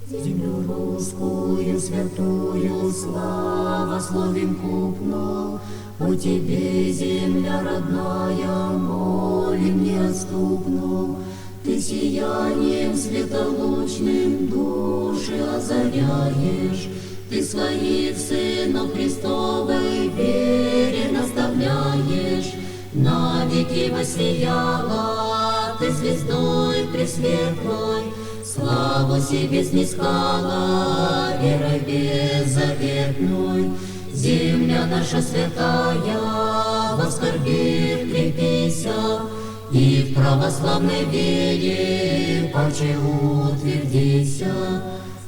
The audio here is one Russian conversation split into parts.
Землю русскую святую славословим купно, о Тебе, земля родная, молим неотступно. Ты сиянием светолучным души озаряешь, Ты своих сынов Христовой вере наставляешь. Навеки воссияла Ты звездой пресветлой, славу себе снискала верой беззаветной. Земля наша святая, во скорби крепися, и в православной вере паче утвердися.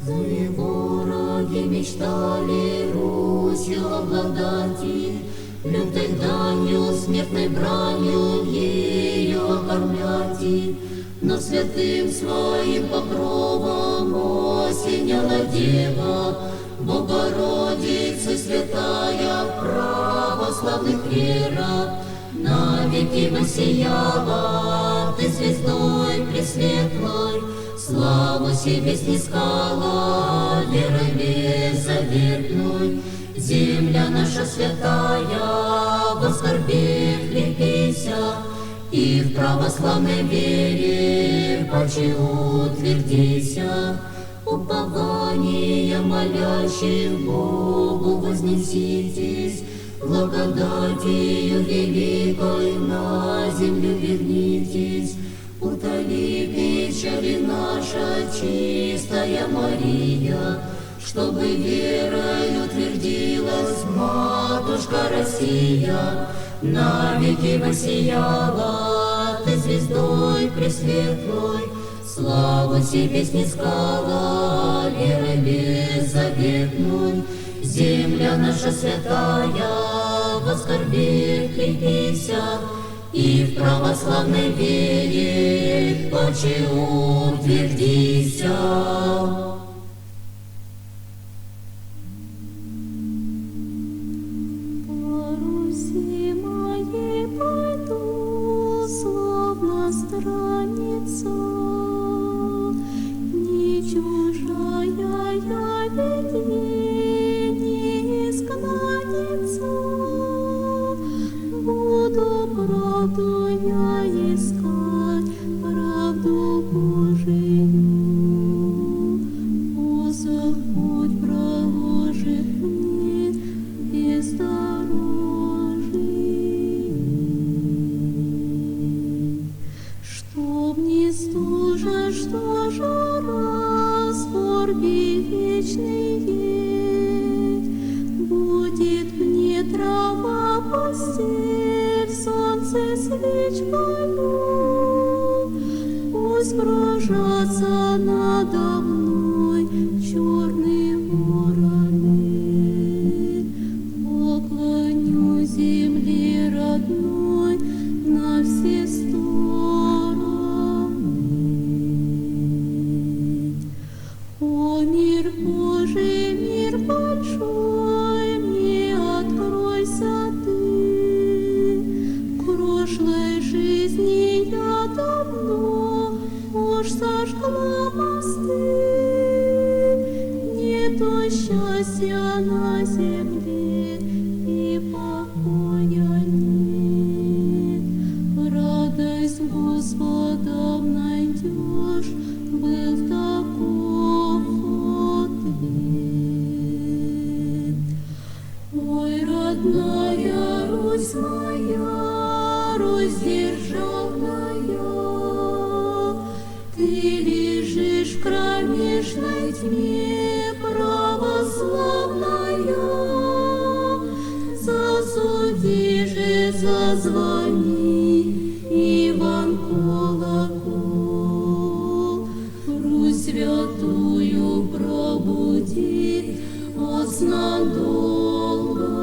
Злые вороги мечтали Русью обладати, лютой данью, смертной бранью ее окормляти. Но святым своим покровом осеняла Дева, Богородица святая, православных вера. Навеки воссияла Ты звездой пресветлой, славу себе снискала верой беззаветной. Земля наша святая, во скорби крепися, и в православной вере паче утвердися. Упование молящих Богу вознеситесь, благодатью великой на землю вернитесь. Утоли печали наша чистая Мария, чтобы верой утвердилась матушка Россия. Навеки воссияла Ты звездой пресветлой, славу себе снискала верой беззаветной. Земля наша святая, во скорби крепися, и в православной вере паче утвердися. Страница, не чужая я ведь ей не изгнанница. Буду правду я искать, правду Божию. Узок путь проложит мне бездорожный. Что жара, скорби вечный ведь, будет мне трава, постель, солнце свечкою. Пусть кружатся надо мной черные вороны. Поклоню земле родной на все стороны. О, мир Божий, мир большой, мне откройся Ты. В прошлой жизни я давно уж сожгла мосты. Нету счастья на земле и покоя нет. Радость Господом найдешь, был таков ответ. Ой, родная Русь моя, Русь державная, Ты лежишь в кромешной тьме православная. Засуди же, зазвони, Иван колокол, Русь святую пробуди от сна долгого,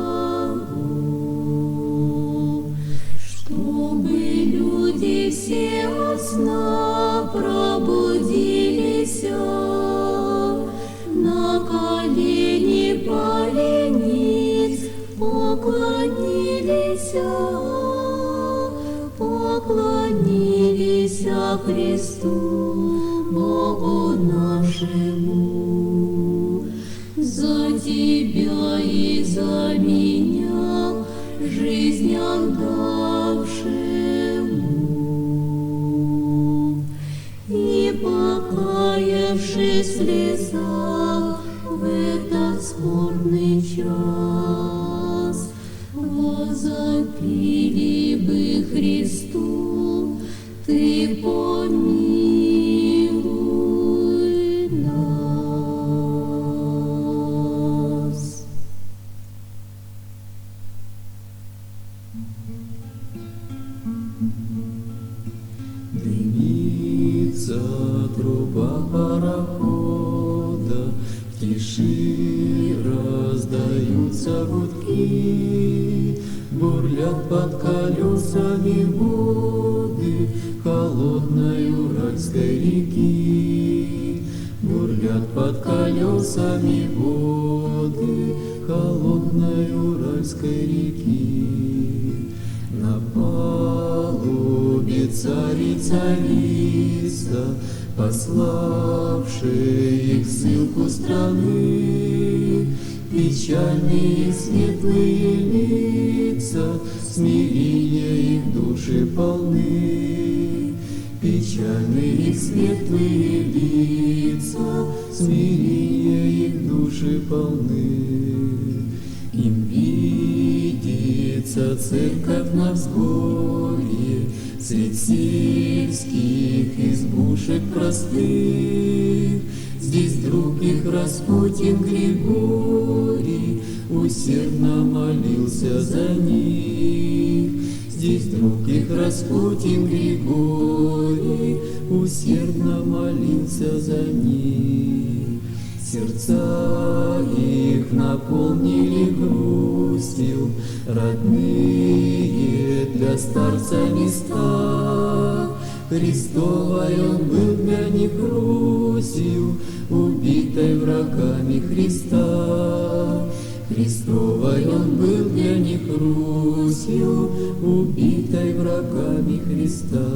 чтобы люди все от сна пробудились, на колени поленись, поклонились, поклонились Христу, Богу нашему. за тебя и за меня жизнь отдавшему. И покаявшись в слезах в этот скорбный час, возопили бы Христу: Ты помилуй нас. Дымится труба парохода, в тиши раздаются гудки, бурлят под колесами воды холодной Уральской реки. Бурлят под колесами воды холодной Уральской реки. На палубе царица Лиса, пославшая их ссылку страны, печальные светлые лица, смирения их души полны. Печальные их светлые лица, смирения их души полны. Им видится церковь на взгорье, средь сельских избушек простых. Здесь друг их Распутин Григорий усердно молился за них. Здесь друг их Распутин Григорий усердно молился за них. Сердца их наполнили грустью родные для старца места. Христовой он был для них Русью, убитой врагами Христа. Христовой он был для них Русью, убитой врагами Христа.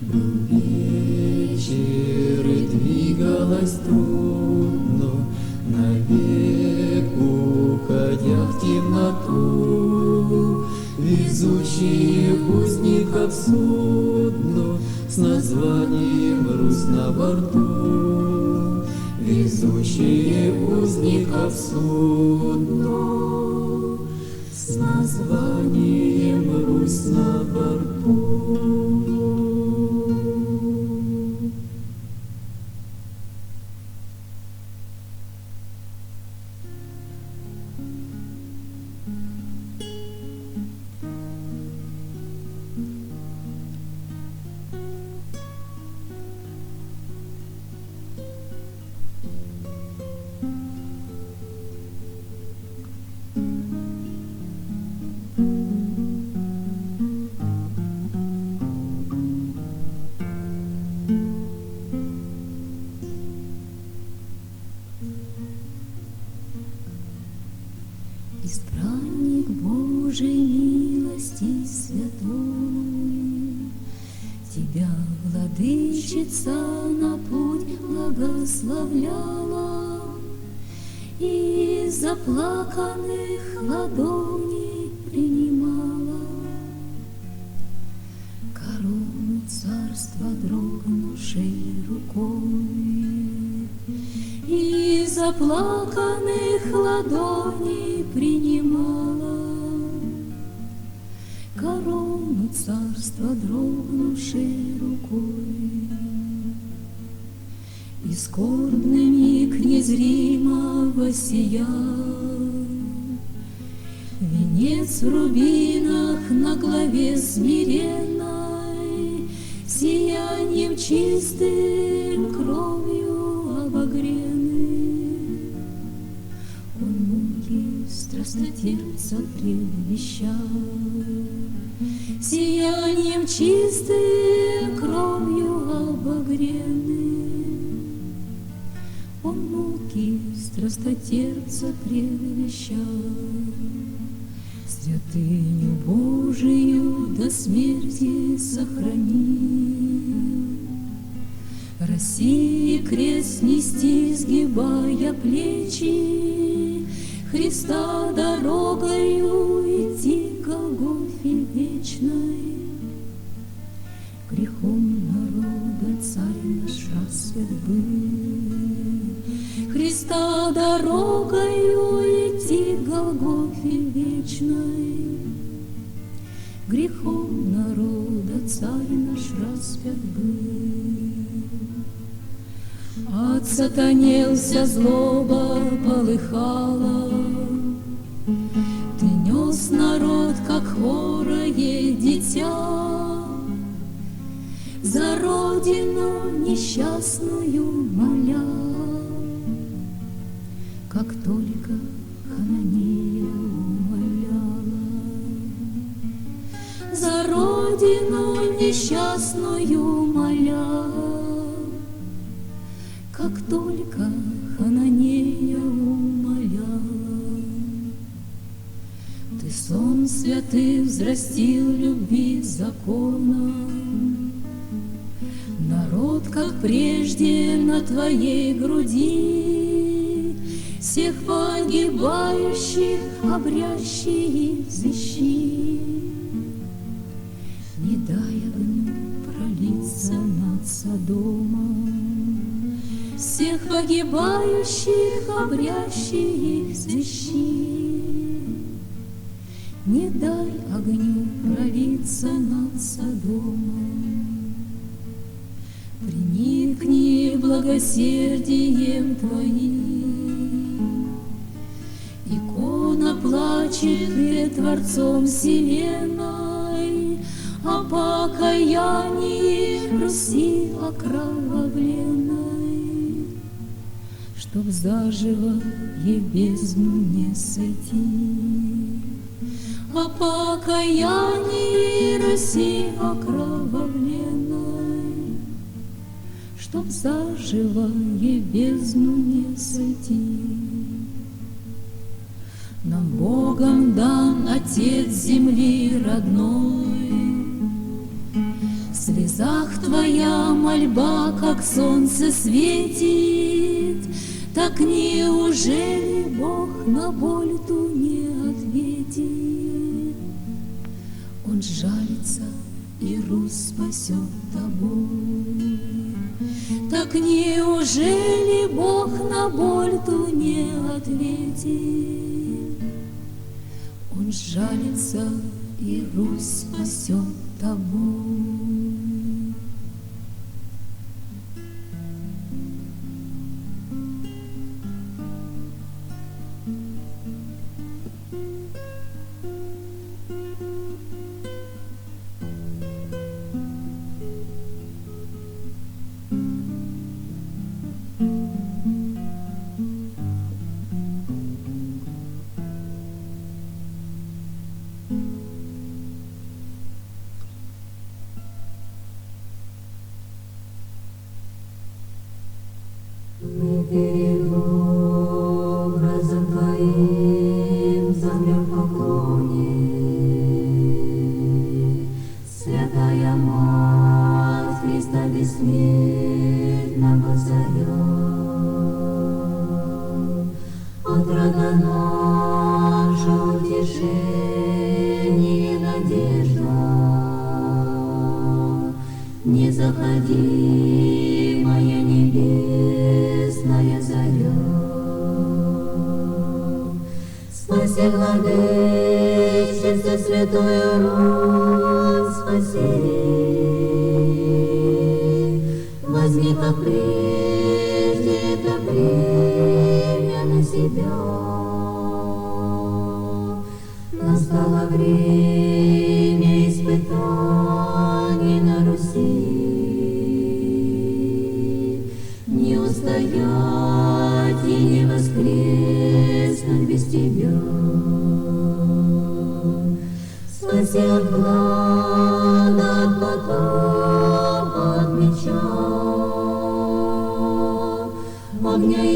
Был вечер, и двигалось трудно, навек уходя в темноту, везущие узников судно с названием «Русь» на борту. Везущие узников судно с названием «Русь» на борту. Избранник Божий милости святой, Тебя, Владычица, на путь благословляла, и заплаканных ладоней принимала корону царства, дрогнувшей рукой, и заплаканных ладоней принимала корону царства, дрогнувшей рукой. И скорбный миг незримо воссиял, венец в рубинах на главе смиренной, сиянием чистым, кровью обогренный. Он муки страстотерпца предвещал, сиянием чистым, кровью обогренный. Он муки страстотерпца предвещал, святыню Божию до смерти сохранил, России крест нести, сгибая плечи, Христа дорогою идти к Голгофе вечной. Грехом народа царь наш распят был, Христа дорогою идти к Голгофе вечной. Грехом народа царь наш распят был. Отсатанелся, злоба полыхала, Ты нес народ, как хворое дитя, За родину несчастную моля. Как только Хананея умоляла, За родину несчастную моля, как только Хананея умоляла. Ты сон святых взрастил любви закона, народ, как прежде, на твоей груди, всех погибающих, обрящих взыщи. Не дай огню пролиться над Содомом, всех погибающих, обрящих взыщи. Не дай огню пролиться над Содомом. Приникни благосердием Твоим, икона плачет пред Творцом вселенной о покаянии Руси окровавленной, чтоб заживо ей в бездну не сойти. О покаянии Руси окровавленной, чтоб заживо ей в бездну не сойти. Нам Богом дан Отец земли родной, в слезах Твоя мольба, как солнце светит. Так неужели Бог на боль ту не ответит? Он жалится, и Русь спасет Тобой. Так неужели Бог на боль ту не ответит? Он жалится, и Русь спасет Тобой. Перед образом Твоим замрем в поклоне. Святая Мать Христа бессмертного Царя, отрада наша, утешение, надежда, не заходи, моя небесная заря. Спаси, Владычица, Святую Русь, спаси. Возьми, как прежде, это бремя на себя. Настало время испытаний на Руси. Не устоять и не воскреснуть без Тебя. Спаси от глада, от потопа, от меча, огня и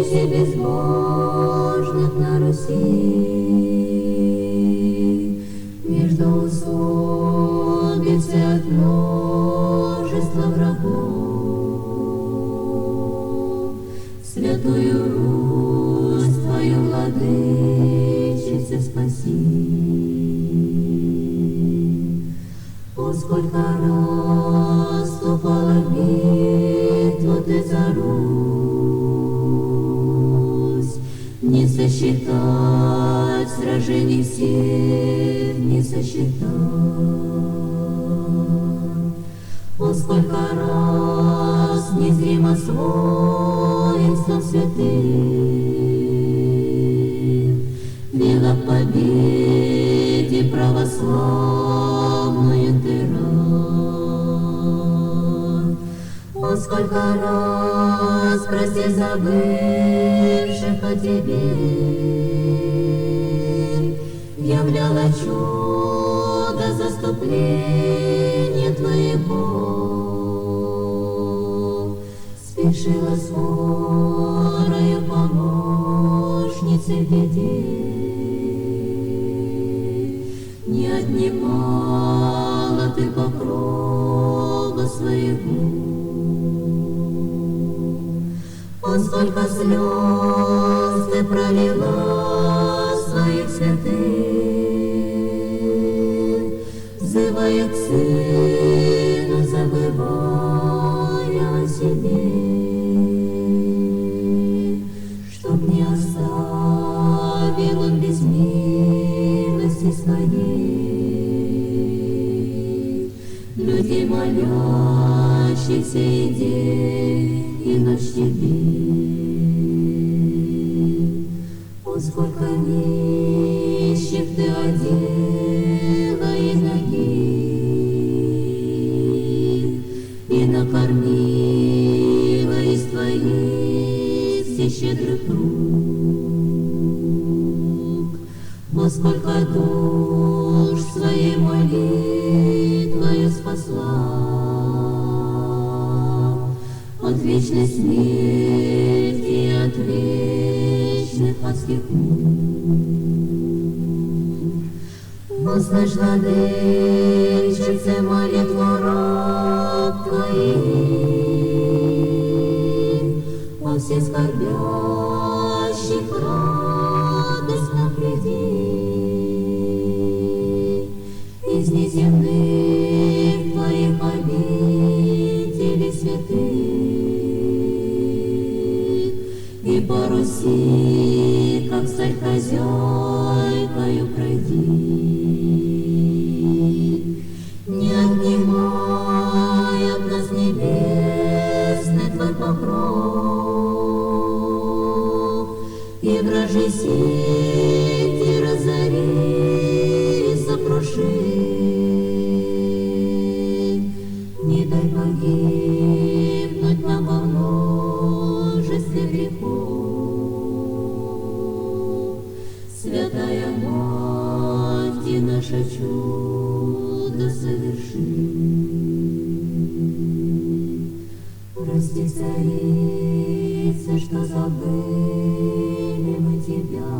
ереси безбожных на Руси. Между усобицы от множества врагов Святую Русь Твою, владычице, спаси. О, сколько раз вступала в битву Ты за Русь, не сосчитать сражений всех, не сосчитать. О, сколько раз незримо с воинством святых вела к победе православную Ты рад. О, сколько раз прости забывших о Тебе, являла чудо заступления Твоего, спешила скорою помощницей в беде, не отнимала Ты покрова своего. О, сколько слез Ты пролила своих святых, взывая к Сыну, забывая о себе, чтоб не оставил Он без милости Своей людей, молящихся и день, и ночь Тебе. О, сколько нищих Ты одела и нагих, и накормила из Твоих все щедрых рук. О, сколько душ своей молитвою спасла от вечной смерти и от вечных адских мук. Услышь, владычице, молитву раб Твоих, о всех скорбящих радостно приди, из неземных Твоих обителей святых, и по Руси, как стать хозяйкою, пройди, не отнимай от нас небесный Твой покров, и вражьи сети разори, сокруши. Не дай погибнуть нам во множестве грехов. Святая Мать, Ты наше чудо соверши. Прости, царица, что забыли мы Тебя,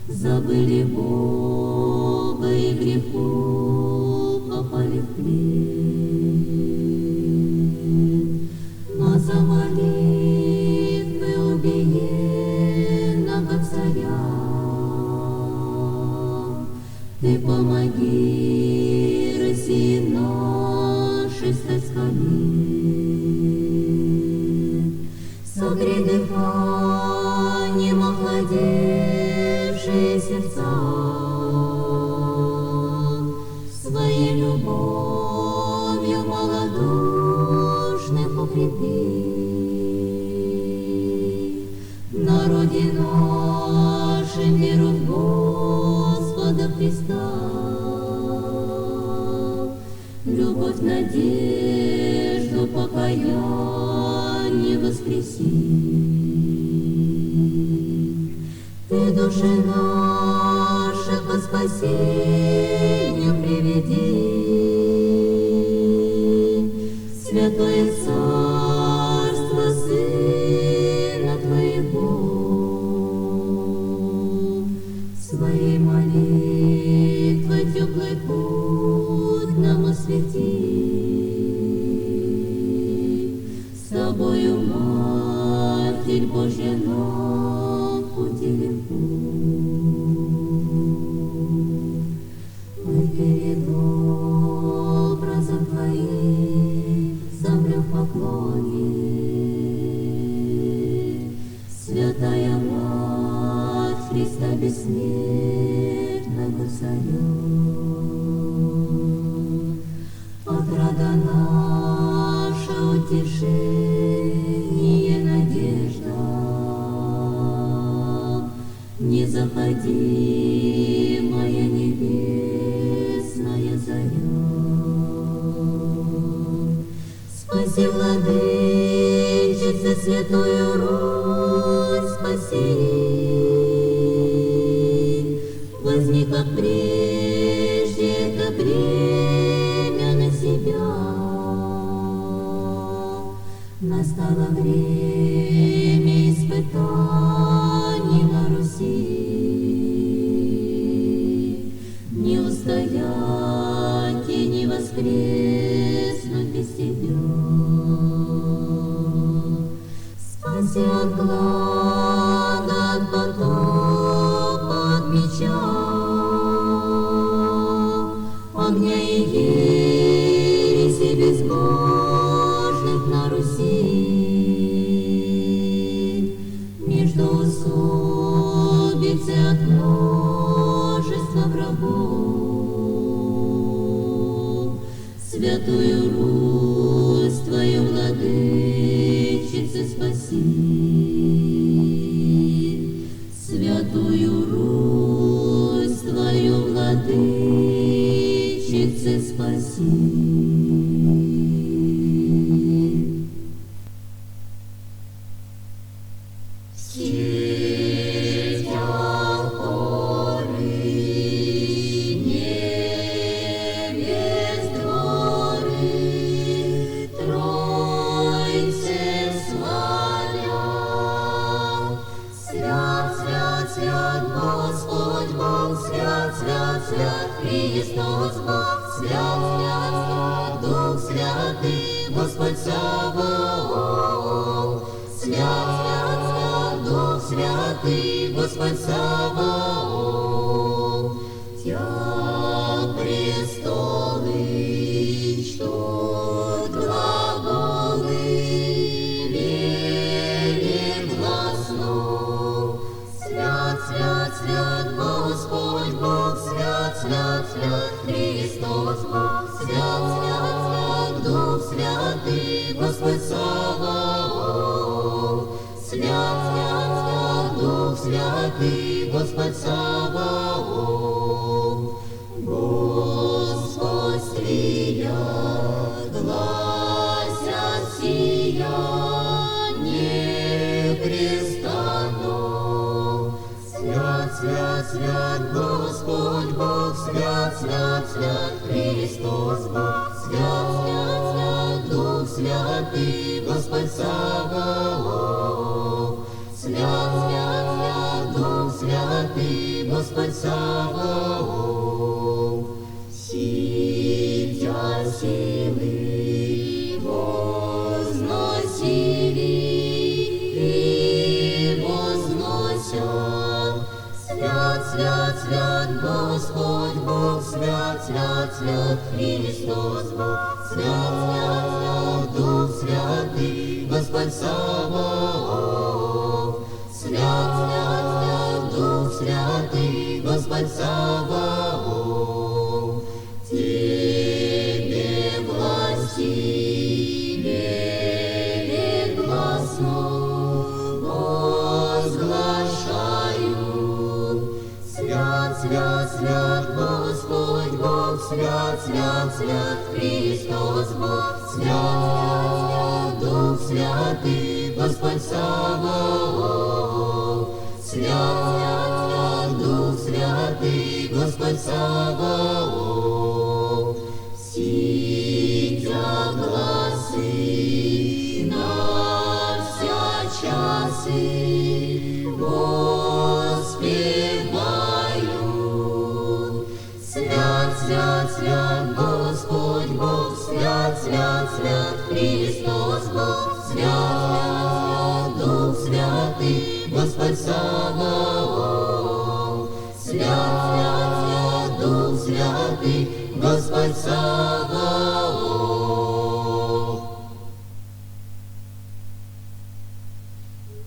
забыли Бога и греху попали в плен. Но за молитвы убиенного царя Ты помоги России нашей стать с колен. Согрей дыханием охладевшие сердца, Своей любовью малодушных укрепи. В народе нашем веру в Господа Христа, любовь, надежду, покаяние воскреси. Ты души наши ко спасению приведи, Святое Царство Сына Твоего, Своей молитвой теплый путь нам освети. Обитель Божья нам пути легко. Мы перед образом Твоим замрем в поклоне. Святая Мать Христа бессмертного Царя, отрада наша, утешение, надежда, незаходимая небесная заря. Спаси, Владычица, Святую Русь, спаси, возьми, как прежде, это бремя на себя. Настало время испытаний на Руси, не устоять и не воскреснуть без Тебя. Спаси от глада, от потопа, от меча, огня и ереси безбожных на Руси. Между усобицы от множества врагов, Святую Русь Твою, Владычица, спаси. Святую Русь Твою, Владычица, спаси. Христос Бог, свят, свят, свят, Дух Святый, Господь Саваоф. Свят, свят, свят, Дух Святый, Господь Саваоф. Тя престолы чтут глаголы, верен гласно. Свят, свят, свят, Господь Бог, свят, свят, свят, Христос Бог, свят, свят, свят, Дух Святый, Господь Саваоф. Свят, свят, свят, Дух Святый, Господь Саваоф. Господь сия, глася сия, непрестанно. Свят, свят, свят, Господь Бог, свят, свят, свят, Христос Бог, свят, свят, свят, Дух Святый, Господь Саваоф. Свят, свят, свят, Дух Святый, Господь Саваоф. Сидя силы возносили и возносят. Свят, свят, свят, Господь Бог, свят, свят, свят, Христос Бог, свят, свят, свят, Дух Святый, Господь Саваоф. Свят, свят, свят, Дух Святый, Господь Саваоф. Тебе власти верен гласно возглашаю. Свят, свят, свят, Господь Бог, свят, свят, свят, Христос Бог, свят, свят, свят, Дух Святый, Господь Саваоф. Свят, свят, свят, Дух Святый, Господь Саваоф. Сидя гласы на вся часы воспевают. Свят, свят, свят, Господь Бог, свят, свят, свят, Христос Бог, свят, свят, свят, Дух Святый, святый, Господь Саваоф. Свят, свят, свят, Дух Святый, Господь Саваоф.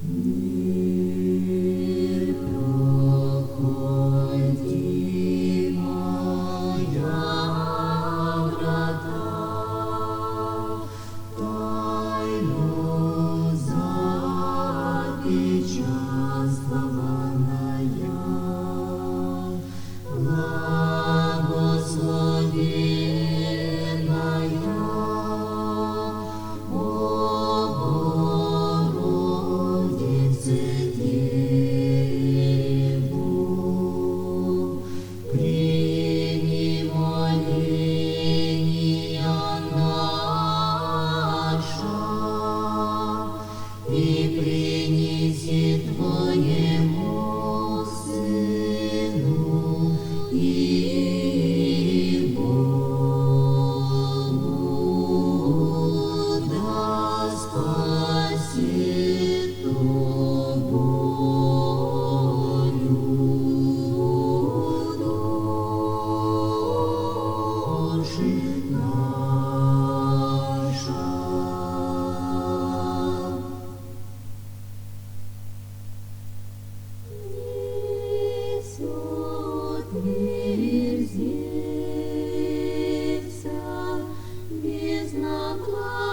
Не проходи моя врата, тайну запечатствованная, благословенная, Богородице Деву, прими моления наша и принеси Твоему Сыну и Богу, да спасет тобою души наша. Несет мир сердца бездна благодати.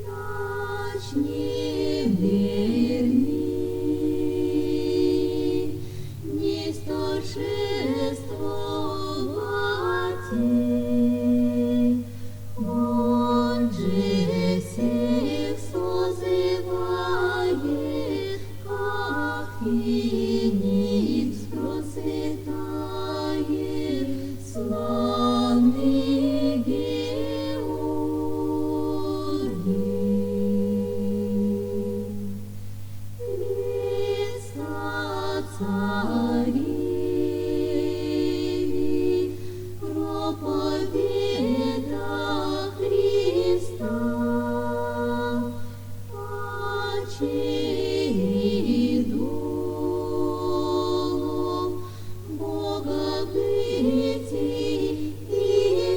Начни верни, не сторжествовати. Он же всех созывает, как феникс процветает, славный Георгий. Христа царевич, проповеда Христа, паче идолов, Бога прийти и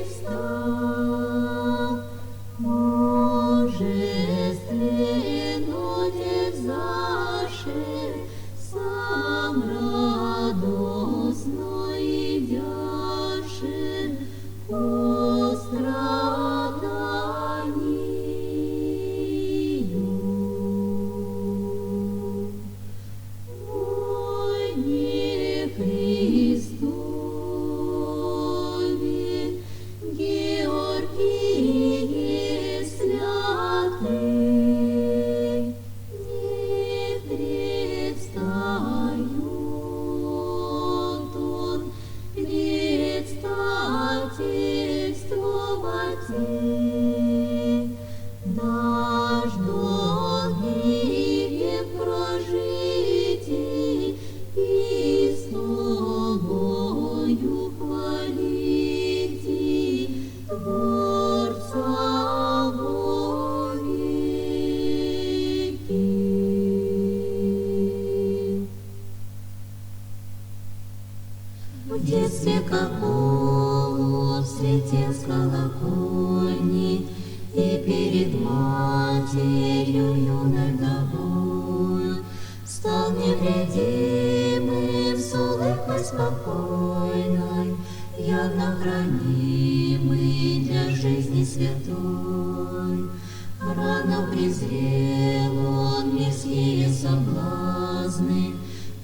встав, мужественно взявши, сам радостно идяши по страданию. Войне Христове, Георгие святый, не предстает он предстательствовать, дождь долгие прожитий и с тобою хвалите Творца вовеки. В детстве, как голубь, слетел с колокольни, и перед матерью юной вдовою стал невредимым, с улыбкой спокойной, явно хранимый для жизни святой. Рано презрел он мирские соблазны,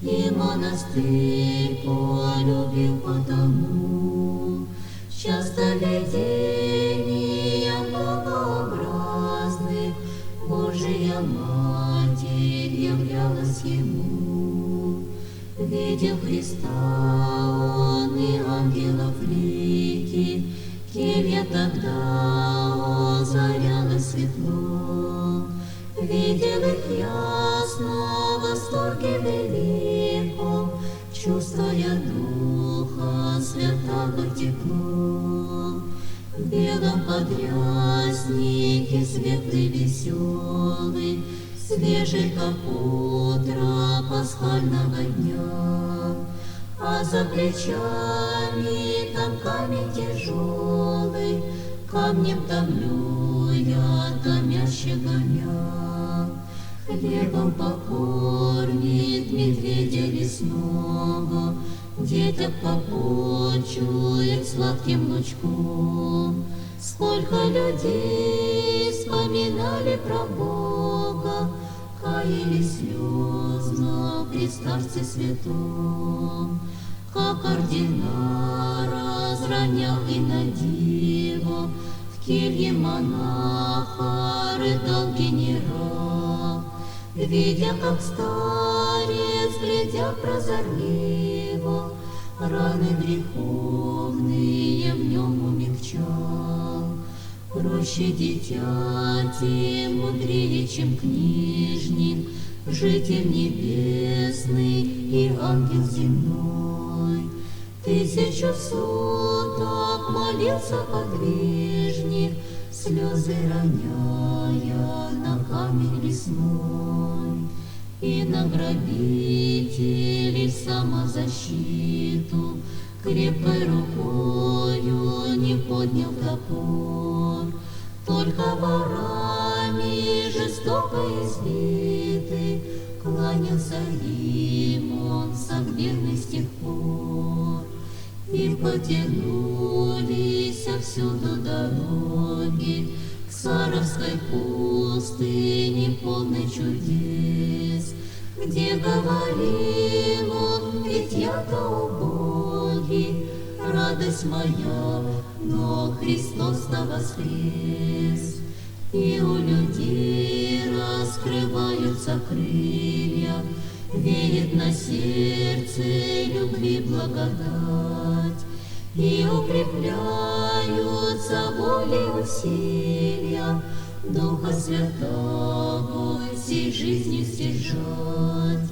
и монастырь полюбил потому. Часто видением богообразных Божия Матерь являлась ему. Видел Христа он и ангелов лики, келья тогда озарялась светло. Видел их ясно в восторге великом, чувствуя Духа Святого тепло. В белом подряснике праздники светлый, веселый, свежий, как утро пасхального дня. А за плечами там камень тяжелый, камнем томлю я, томящего мя. Хлебом покормит медведя лесного, деток попочует сладким лучком. Сколько людей вспоминали про Бога, каялись слезно при старце святом. Как ординара разронял и на диво, в келье монаха рыдал генерал. Видя, как старец, глядя прозорливо, раны греховные в нем умягчал. Проще дитяти, мудрее, чем книжник, житель небесный и ангел земной. 1000 суток молился подвижник, слезы роняя на камень лесной. И на грабителей самозащиту крепкой рукою не поднял топор. Только ворами жестоко избитый кланялся им он согбенный с тех пор. И потянулись всюду дороги к Саровской пустыне, полной чудес, где говорил он: ведь я-то убогий, радость моя, но Христос-то воскрес. И у людей раскрываются крылья, веет на сердце любви благодать, и укрепляются воли усилия Духа Святого сей жизни стяжать.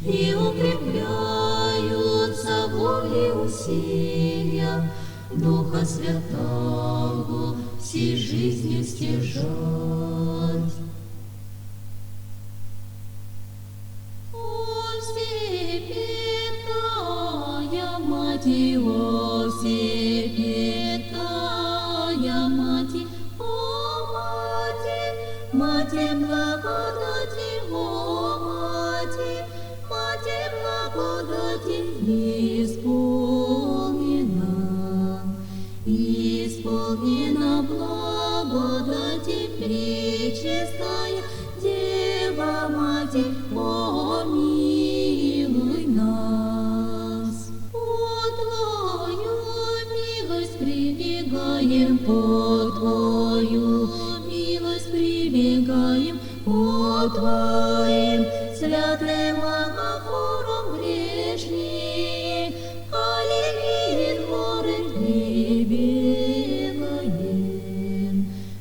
И укрепляются воли усилия Духа Святого сей жизнью стяжать. О, Всепетая Мать, о, Всепетая Мать, о, Мать благодати, о, Мать благодати, исполнена благодати пречистая Дева Мать, помилуй нас. Под Твою милость прибегаем, под Твою милость прибегаем, под Твоим святым омофором грешние, аллилуйя, дворы прибегаем,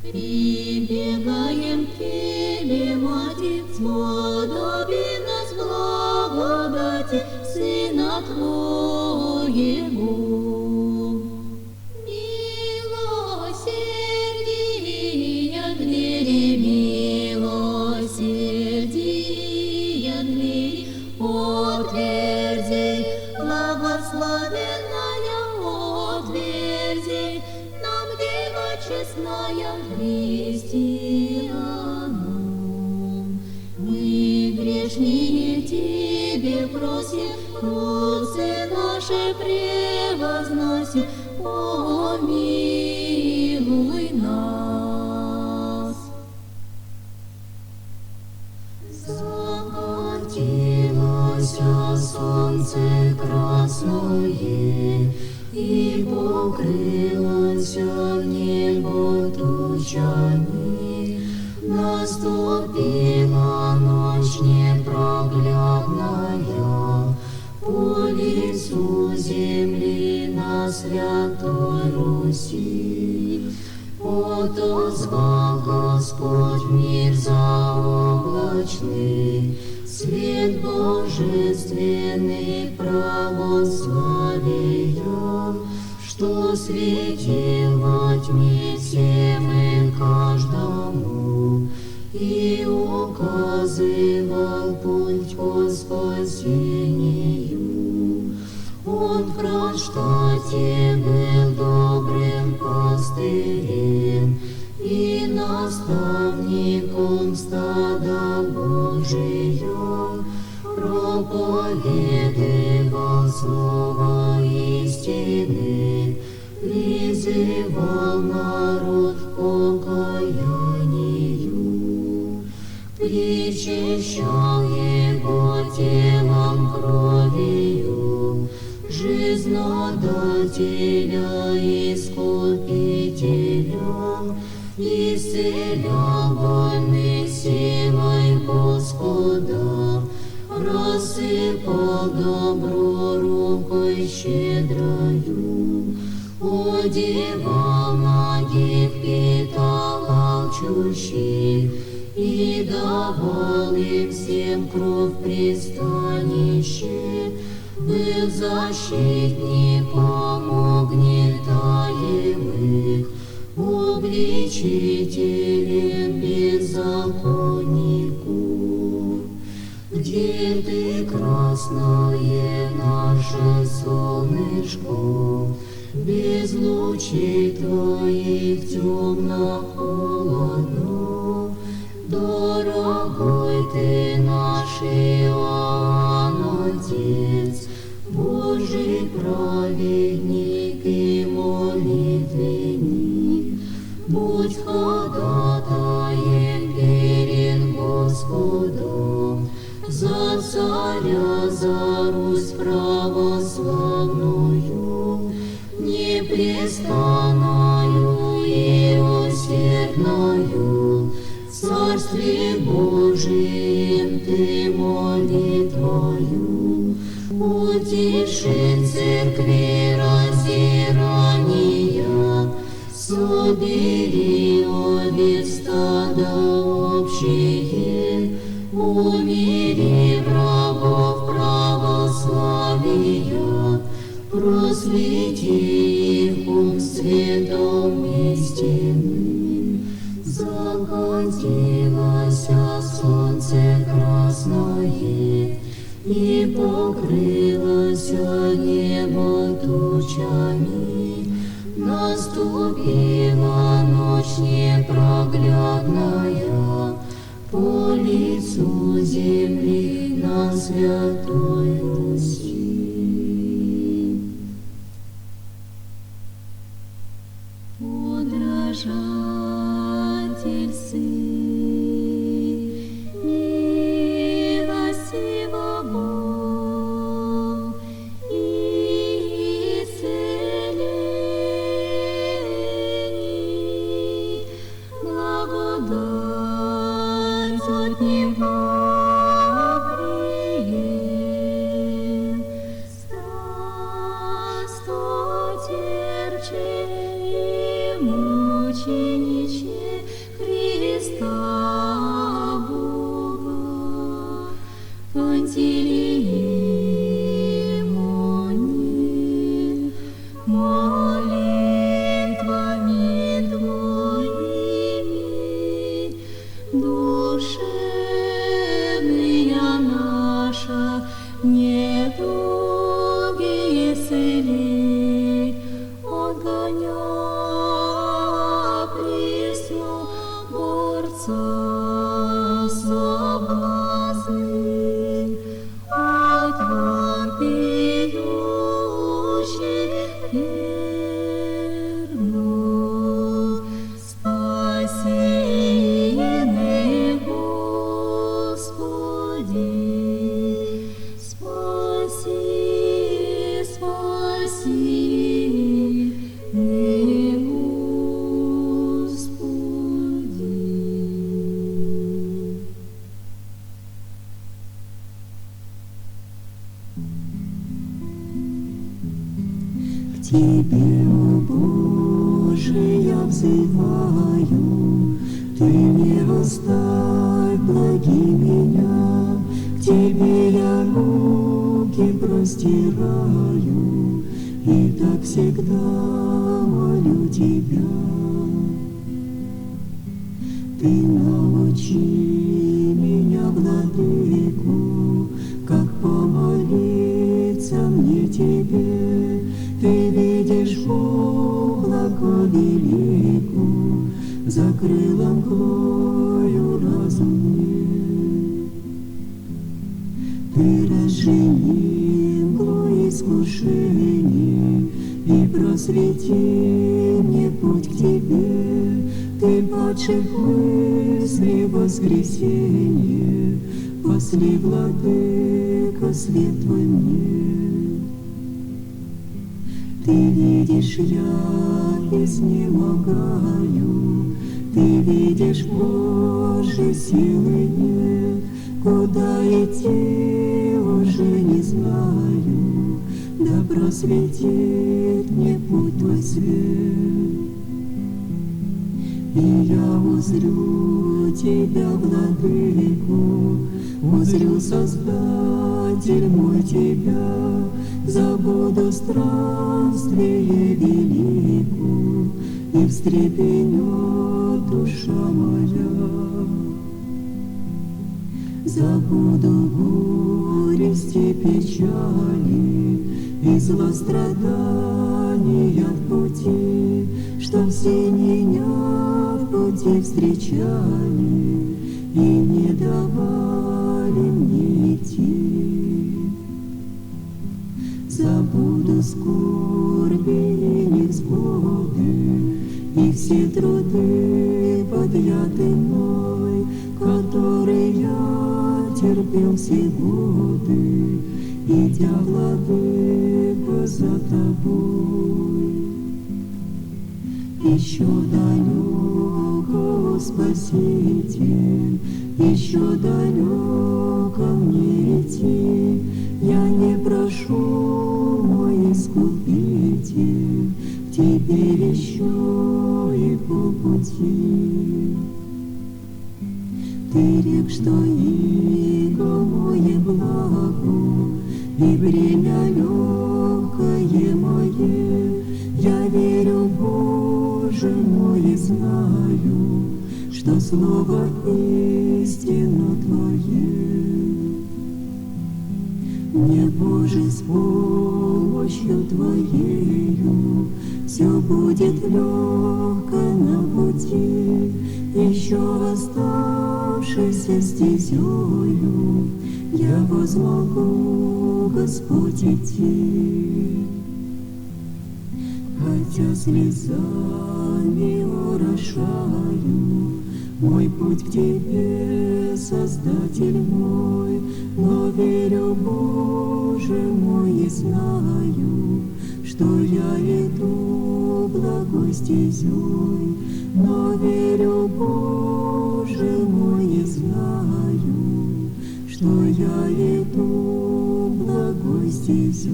прибегаем к Тебе, Мати, сподоби нас благодати Сына Твоего. Милосердия двери, милосердия двери, отверзи, благословенная, отверзи нам, Дева честная, христианам. Мы грешнее Тебе просим, круцы наши превозносим, помилуй нас. Закатилось солнце красное, и покрылось небо тучами. Наступила ночь непроглядная, по лицу земли на Святой Руси. Отозвал Господь мир заоблачный, свет божественный православия, что светил во тьме всем и каждому. взывал народ к покаянию, причащал его телом кровью, жизнодателя, искупителя, исцелял больных силой Господа, рассыпал добро рукой щедрою, одевал нагих, питал алчущих и давал им всем кров пристанище. Был защитником угнетаемых, обличителем беззаконнику. Где ты, красное наше солнышко, без лучей твоих темно-холодно? Дорогой ты наш Иоанн, Отец, Божий праведник и молитвенник, будь ходатаем перед Господом за царя, за Русь православную, непрестанную и усердную. В Царстве Божием ты молитвою утеши церкви раздирания, собери овец стада общее, умири врагов православия, просвети их ум светом истины. Закатилось солнце красное, и покрылось небо тучами. Наступила ночь непроглядная по лицу земли на Святой Руси. Подражатель сын, милостиво Бог, исцеление, благодать от Него прием, страстотерпче и мучениче Христа Бога, Пантелеимоне, молитвами Твоими, душевная наша недуги исцели, отгоня пресну борца соблазны, от вопиющих верну. Спасенный Господи, спаси, спаси, Господи. К Тебе, о Боже, я взываю, Ты не оставь, благи меня, к Тебе я руки простираю, и так всегда молю Тебя. Ты научи меня, владыку, как помолиться мне Тебе. Ты видишь облако велику, за крылом крою разум мне. Ты разжени мглу искушений и просвети мне падших мыслей воскресенье, пасли, Владыка, свет Твой мне. Ты видишь, я изнемогаю, Ты видишь, Боже, силы нет, куда идти уже не знаю, да просветит мне путь Твой свет. И я узрю Тебя, Владыку, узрю Создатель мой Тебя, забуду странствие велику, и встрепенет душа моя. Забуду горести, печали и злострадания в пути, что все меня в пути встречали и не давали мне идти. Забуду скорби и невзгоды, и все труды подъяты мной, которые я терпел все годы, идя, Владыка, за Тобой. Еще далеко, Спаситель, еще далеко мне идти, я не прошу, мой Искупитель, Теперь еще и по пути. Ты рек, что иго мое благо, и бремя легкое мое, я верю, Боже мой, и знаю, что слово истину Твое. Мне, Боже, с помощью Твоею все будет легко на пути, еще оставшейся стезею я возмогу, Господь, идти. Хотя слезами орошаю мой путь к Тебе, Создатель мой, но верю, Боже мой, и знаю, что я иду благой стезей, но верю, Боже мой, и знаю, что я иду благой стезей.